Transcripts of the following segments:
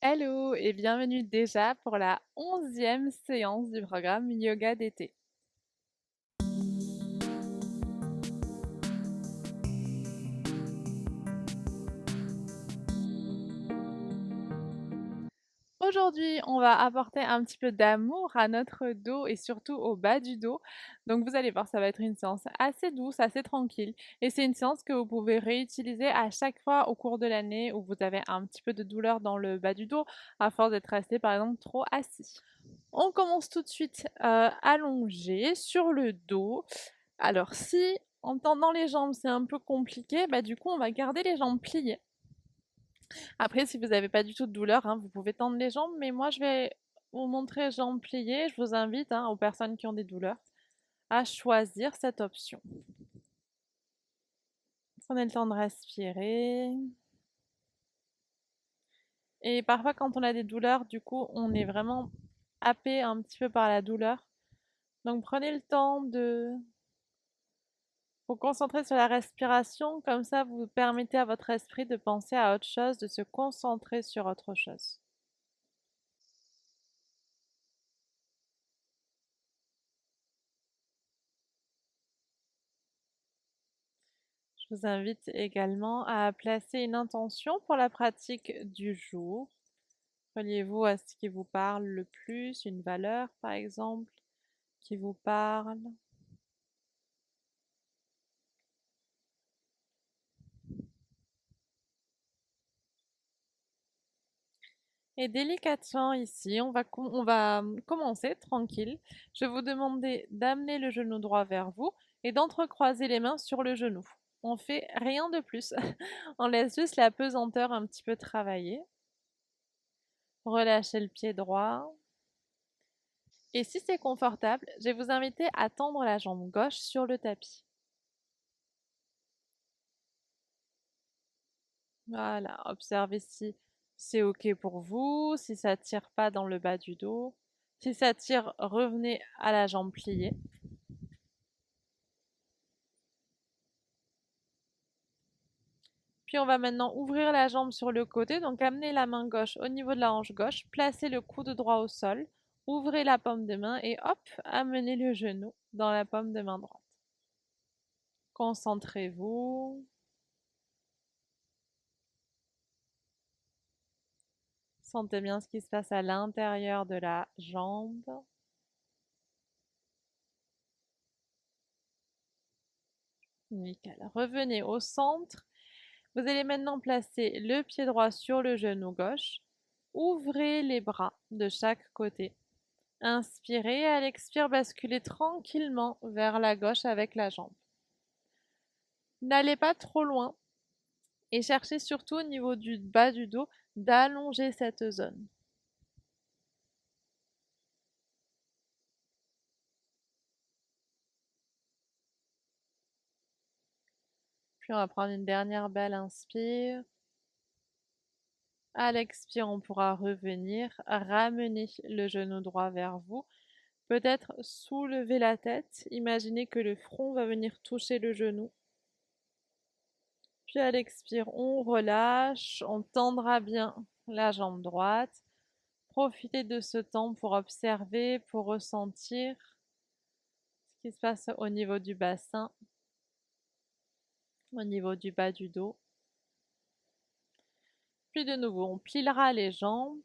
Hello et bienvenue déjà pour la 11e séance du programme Yoga d'été. Aujourd'hui, on va apporter un petit peu d'amour à notre dos et surtout au bas du dos. Donc vous allez voir, ça va être une séance assez douce, assez tranquille. Et c'est une séance que vous pouvez réutiliser à chaque fois au cours de l'année où vous avez un petit peu de douleur dans le bas du dos, à force d'être resté par exemple trop assis. On commence tout de suite allongé sur le dos. Alors si en tendant les jambes c'est un peu compliqué, bah du coup on va garder les jambes pliées. Après si vous n'avez pas du tout de douleur, hein, vous pouvez tendre les jambes, mais moi je vais vous montrer jambes pliées. Je vous invite, hein, aux personnes qui ont des douleurs, à choisir cette option. Prenez le temps de respirer. Et parfois quand on a des douleurs, du coup on est vraiment happé un petit peu par la douleur. Donc prenez le temps de vous concentrer sur la respiration, comme ça vous permettez à votre esprit de penser à autre chose, de se concentrer sur autre chose. Je vous invite également à placer une intention pour la pratique du jour. Reliez-vous à ce qui vous parle le plus, une valeur par exemple, qui vous parle. Et délicatement ici, on va commencer tranquille. Je vais vous demander d'amener le genou droit vers vous et d'entrecroiser les mains sur le genou. On fait rien de plus. On laisse juste la pesanteur un petit peu travailler. Relâchez le pied droit. Et si c'est confortable, je vais vous inviter à tendre la jambe gauche sur le tapis. Voilà, observez si c'est OK pour vous, si ça tire pas dans le bas du dos. Si ça tire, revenez à la jambe pliée. Puis on va maintenant ouvrir la jambe sur le côté, donc amenez la main gauche au niveau de la hanche gauche, placez le coude droit au sol, ouvrez la paume de main et hop, amenez le genou dans la paume de main droite. Concentrez-vous. Sentez bien ce qui se passe à l'intérieur de la jambe. Nickel. Revenez au centre. Vous allez maintenant placer le pied droit sur le genou gauche. Ouvrez les bras de chaque côté. Inspirez et à l'expire, basculez tranquillement vers la gauche avec la jambe. N'allez pas trop loin et cherchez surtout au niveau du bas du dos d'allonger cette zone. Puis on va prendre une dernière belle inspire. À l'expire, on pourra revenir, ramener le genou droit vers vous. Peut-être soulever la tête. Imaginez que le front va venir toucher le genou. Puis à l'expire, on relâche, on tendra bien la jambe droite. Profitez de ce temps pour observer, pour ressentir ce qui se passe au niveau du bassin, au niveau du bas du dos. Puis de nouveau, on pliera les jambes.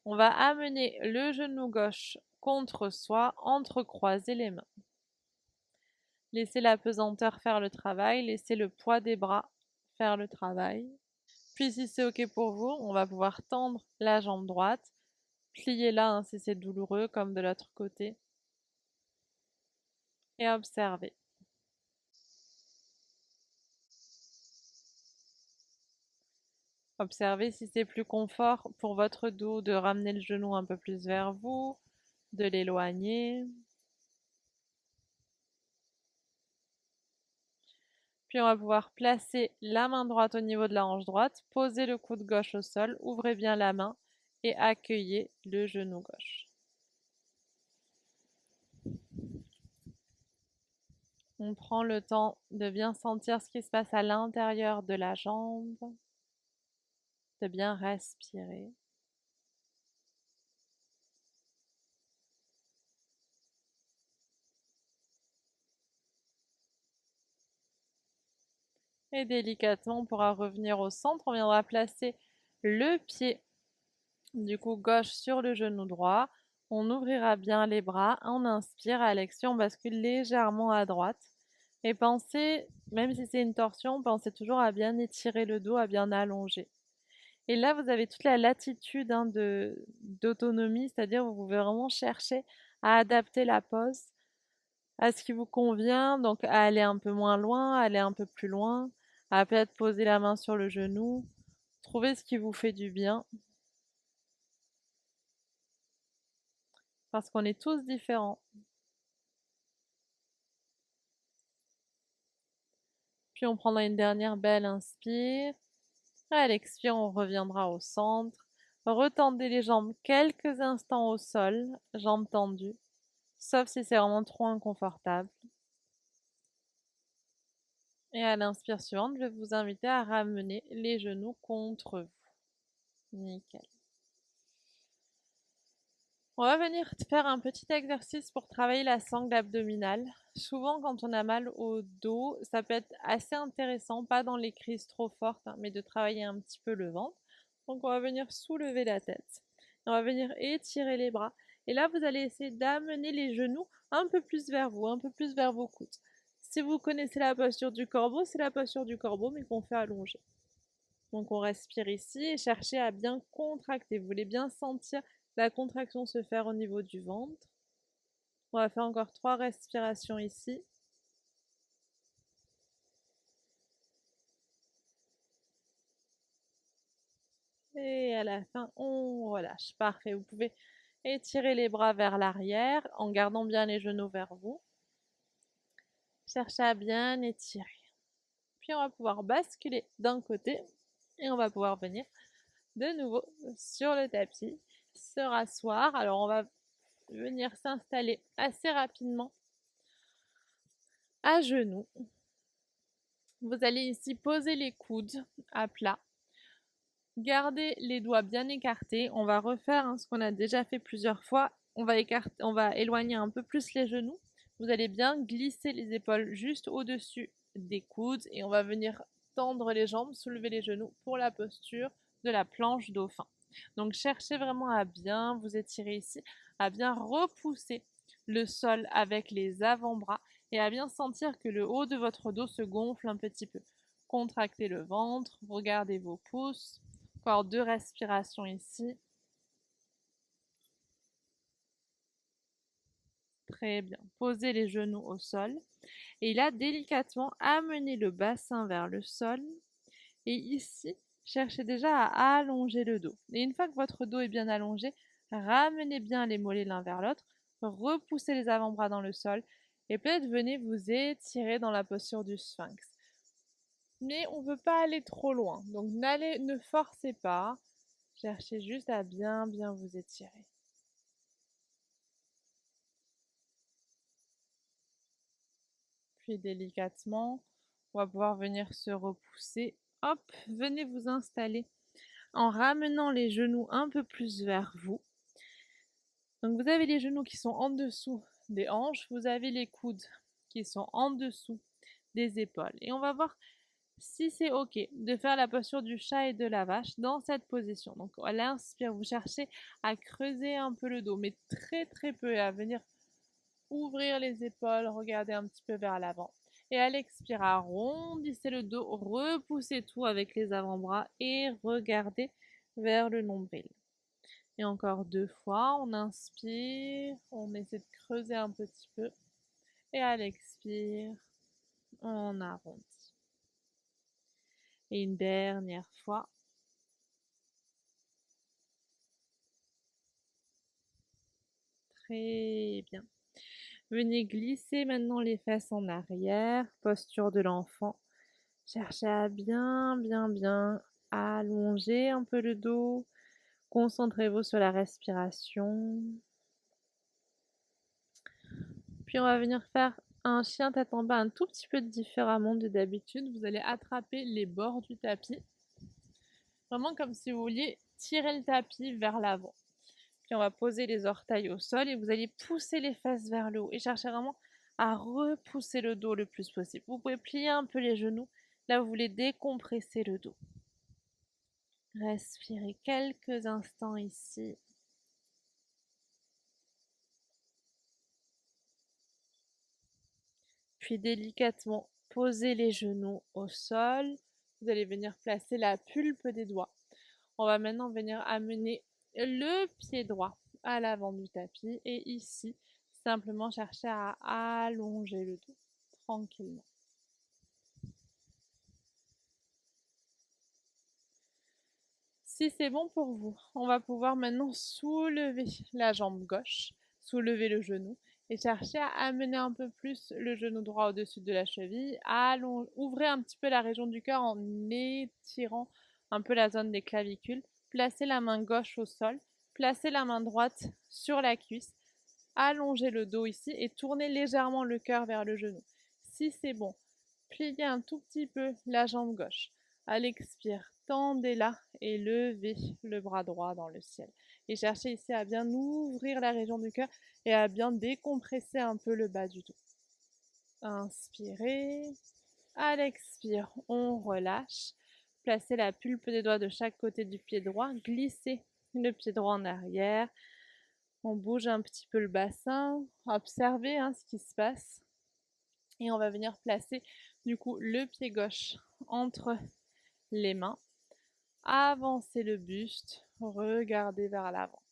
On va amener le genou gauche contre soi, entrecroiser les mains. Laissez la pesanteur faire le travail, laissez le poids des bras faire le travail. Puis si c'est OK pour vous, on va pouvoir tendre la jambe droite. Pliez-la, hein, si c'est douloureux, comme de l'autre côté. Et observez. Observez si c'est plus confort pour votre dos de ramener le genou un peu plus vers vous, de l'éloigner. Puis on va pouvoir placer la main droite au niveau de la hanche droite, poser le coude gauche au sol, ouvrez bien la main et accueillez le genou gauche. On prend le temps de bien sentir ce qui se passe à l'intérieur de la jambe, de bien respirer. Et délicatement, on pourra revenir au centre. On viendra placer le pied du coup gauche sur le genou droit. On ouvrira bien les bras. On inspire. À l'expire, on bascule légèrement à droite. Et pensez, même si c'est une torsion, pensez toujours à bien étirer le dos, à bien allonger. Et là, vous avez toute la latitude hein, d'autonomie, c'est-à-dire vous pouvez vraiment chercher à adapter la pose à ce qui vous convient, donc à aller un peu moins loin, à aller un peu plus loin, à peut-être poser la main sur le genou, trouver ce qui vous fait du bien, parce qu'on est tous différents. Puis on prendra une dernière belle inspire. À l'expire, on reviendra au centre. Retendez les jambes quelques instants au sol, jambes tendues, sauf si c'est vraiment trop inconfortable. Et à l'inspire suivante, je vais vous inviter à ramener les genoux contre vous. Nickel. On va venir faire un petit exercice pour travailler la sangle abdominale. Souvent, quand on a mal au dos, ça peut être assez intéressant, pas dans les crises trop fortes, hein, mais de travailler un petit peu le ventre. Donc, on va venir soulever la tête. On va venir étirer les bras. Et là, vous allez essayer d'amener les genoux un peu plus vers vous, un peu plus vers vos coudes. Si vous connaissez la posture du corbeau, c'est la posture du corbeau, mais qu'on fait allonger. Donc on respire ici et cherchez à bien contracter. Vous voulez bien sentir la contraction se faire au niveau du ventre. On va faire encore 3 respirations ici. Et à la fin, on relâche. Parfait. Vous pouvez étirer les bras vers l'arrière en gardant bien les genoux vers vous. Cherchez à bien étirer. Puis on va pouvoir basculer d'un côté et on va pouvoir venir de nouveau sur le tapis, se rasseoir. Alors on va venir s'installer assez rapidement à genoux. Vous allez ici poser les coudes à plat. Gardez les doigts bien écartés. On va refaire ce qu'on a déjà fait plusieurs fois. On va éloigner un peu plus les genoux. Vous allez bien glisser les épaules juste au-dessus des coudes et on va venir tendre les jambes, soulever les genoux pour la posture de la planche dauphin. Donc cherchez vraiment à bien vous étirer ici, à bien repousser le sol avec les avant-bras et à bien sentir que le haut de votre dos se gonfle un petit peu. Contractez le ventre, regardez vos pouces. Encore 2 respirations ici. Très bien. Posez les genoux au sol. Et là, délicatement, amenez le bassin vers le sol. Et ici, cherchez déjà à allonger le dos. Et une fois que votre dos est bien allongé, ramenez bien les mollets l'un vers l'autre. Repoussez les avant-bras dans le sol. Et peut-être venez vous étirer dans la posture du sphinx. Mais on ne veut pas aller trop loin. Donc ne forcez pas. Cherchez juste à bien vous étirer. Puis délicatement, on va pouvoir venir se repousser. Hop, venez vous installer en ramenant les genoux un peu plus vers vous. Donc vous avez les genoux qui sont en dessous des hanches, vous avez les coudes qui sont en dessous des épaules. Et on va voir si c'est ok de faire la posture du chat et de la vache dans cette position. Donc à l'inspire, vous cherchez à creuser un peu le dos, mais très peu, et à venir ouvrir les épaules, regarder un petit peu vers l'avant. Et à l'expire, arrondissez le dos, repoussez tout avec les avant-bras et regardez vers le nombril. Et encore 2 fois, on inspire, on essaie de creuser un petit peu. Et à l'expire, on arrondit. Et une dernière fois. Très bien. Venez glisser maintenant les fesses en arrière, posture de l'enfant. Cherchez à bien allonger un peu le dos. Concentrez-vous sur la respiration. Puis on va venir faire un chien tête en bas un tout petit peu différemment de d'habitude. Vous allez attraper les bords du tapis. Vraiment comme si vous vouliez tirer le tapis vers l'avant. Puis on va poser les orteils au sol et vous allez pousser les fesses vers le haut et chercher vraiment à repousser le dos le plus possible. Vous pouvez plier un peu les genoux, Là, vous voulez décompresser le dos. Respirez quelques instants ici. Puis délicatement, posez les genoux au sol. Vous allez venir placer la pulpe des doigts. On va maintenant venir amener le pied droit à l'avant du tapis et ici, simplement chercher à allonger le dos tranquillement. Si c'est bon pour vous, on va pouvoir maintenant soulever la jambe gauche, soulever le genou et chercher à amener un peu plus le genou droit au-dessus de la cheville. Ouvrez un petit peu la région du cœur en étirant un peu la zone des clavicules. Placez la main gauche au sol, placez la main droite sur la cuisse, allongez le dos ici et tournez légèrement le cœur vers le genou. Si c'est bon, pliez un tout petit peu la jambe gauche. À l'expire, tendez-la et levez le bras droit dans le ciel. Et cherchez ici à bien ouvrir la région du cœur et à bien décompresser un peu le bas du dos. Inspirez. À l'expire, on relâche. Placez la pulpe des doigts de chaque côté du pied droit. Glissez le pied droit en arrière. On bouge un petit peu le bassin. Observez ce qui se passe. Et on va venir placer du coup le pied gauche entre les mains. Avancez le buste, regardez vers l'avant.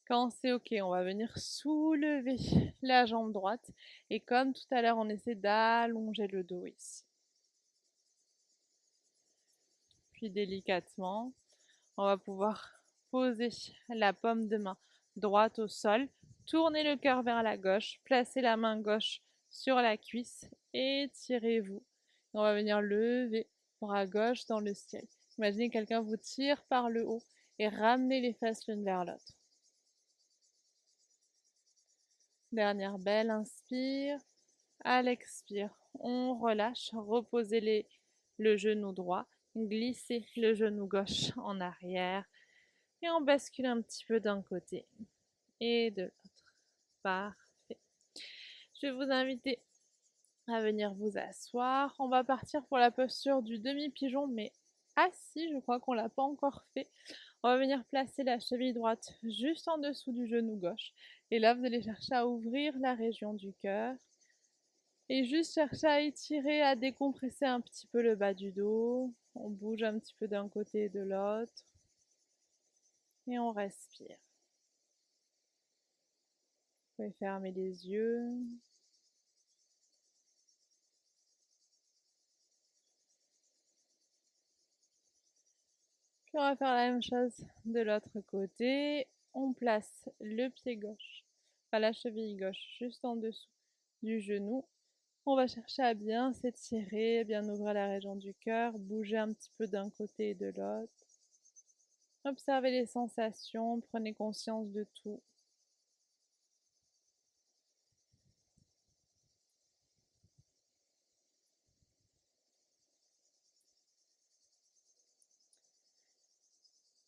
Quand c'est ok, on va venir soulever la jambe droite et comme tout à l'heure, on essaie d'allonger le dos ici. Puis délicatement, on va pouvoir poser la paume de main droite au sol, tournez le cœur vers la gauche, placez la main gauche sur la cuisse, étirez-vous. On va venir lever bras gauche dans le ciel. Imaginez que quelqu'un vous tire par le haut et ramenez les fesses l'une vers l'autre. Dernière belle inspire. À l'expire, on relâche, reposez le genou droit, glissez le genou gauche en arrière et on bascule un petit peu d'un côté et de l'autre. Parfait. Je vais vous inviter à venir vous asseoir. On va partir pour la posture du demi-pigeon, mais assis, je crois qu'on l'a pas encore fait. On va venir placer la cheville droite juste en dessous du genou gauche. Et là, vous allez chercher à ouvrir la région du cœur. Et juste chercher à étirer, à décompresser un petit peu le bas du dos. On bouge un petit peu d'un côté et de l'autre. Et on respire. Vous pouvez fermer les yeux. Puis on va faire la même chose de l'autre côté. On place le pied gauche, enfin la cheville gauche, juste en dessous du genou. On va chercher à bien s'étirer, bien ouvrir la région du cœur, bouger un petit peu d'un côté et de l'autre. Observez les sensations, prenez conscience de tout.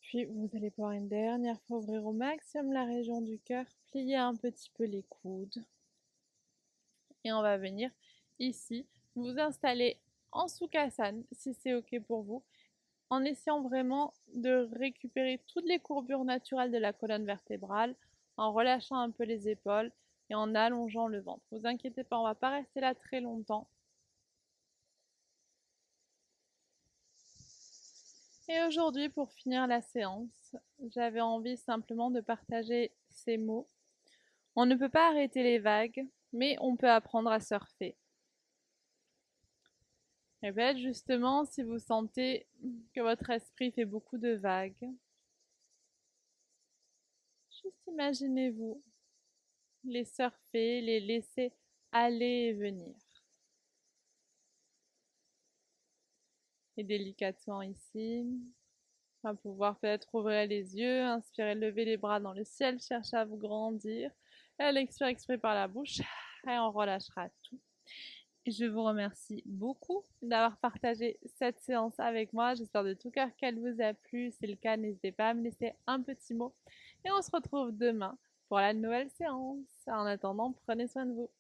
Puis vous allez pouvoir une dernière fois ouvrir au maximum la région du cœur, plier un petit peu les coudes. Et on va venir ici vous installer en Sukhasana si c'est ok pour vous, en essayant vraiment de récupérer toutes les courbures naturelles de la colonne vertébrale, en relâchant un peu les épaules et en allongeant le ventre. Ne vous inquiétez pas, on ne va pas rester là très longtemps. Et aujourd'hui, pour finir la séance, j'avais envie simplement de partager ces mots. On ne peut pas arrêter les vagues, mais on peut apprendre à surfer. Et bien justement, si vous sentez que votre esprit fait beaucoup de vagues, juste imaginez-vous les surfer, les laisser aller et venir. Et délicatement ici, on va pouvoir peut-être ouvrir les yeux, inspirer, lever les bras dans le ciel, chercher à vous grandir. Et à l'expire, expirez par la bouche et on relâchera tout. Je vous remercie beaucoup d'avoir partagé cette séance avec moi. J'espère de tout cœur qu'elle vous a plu. Si c'est le cas, n'hésitez pas à me laisser un petit mot. Et on se retrouve demain pour la nouvelle séance. En attendant, prenez soin de vous.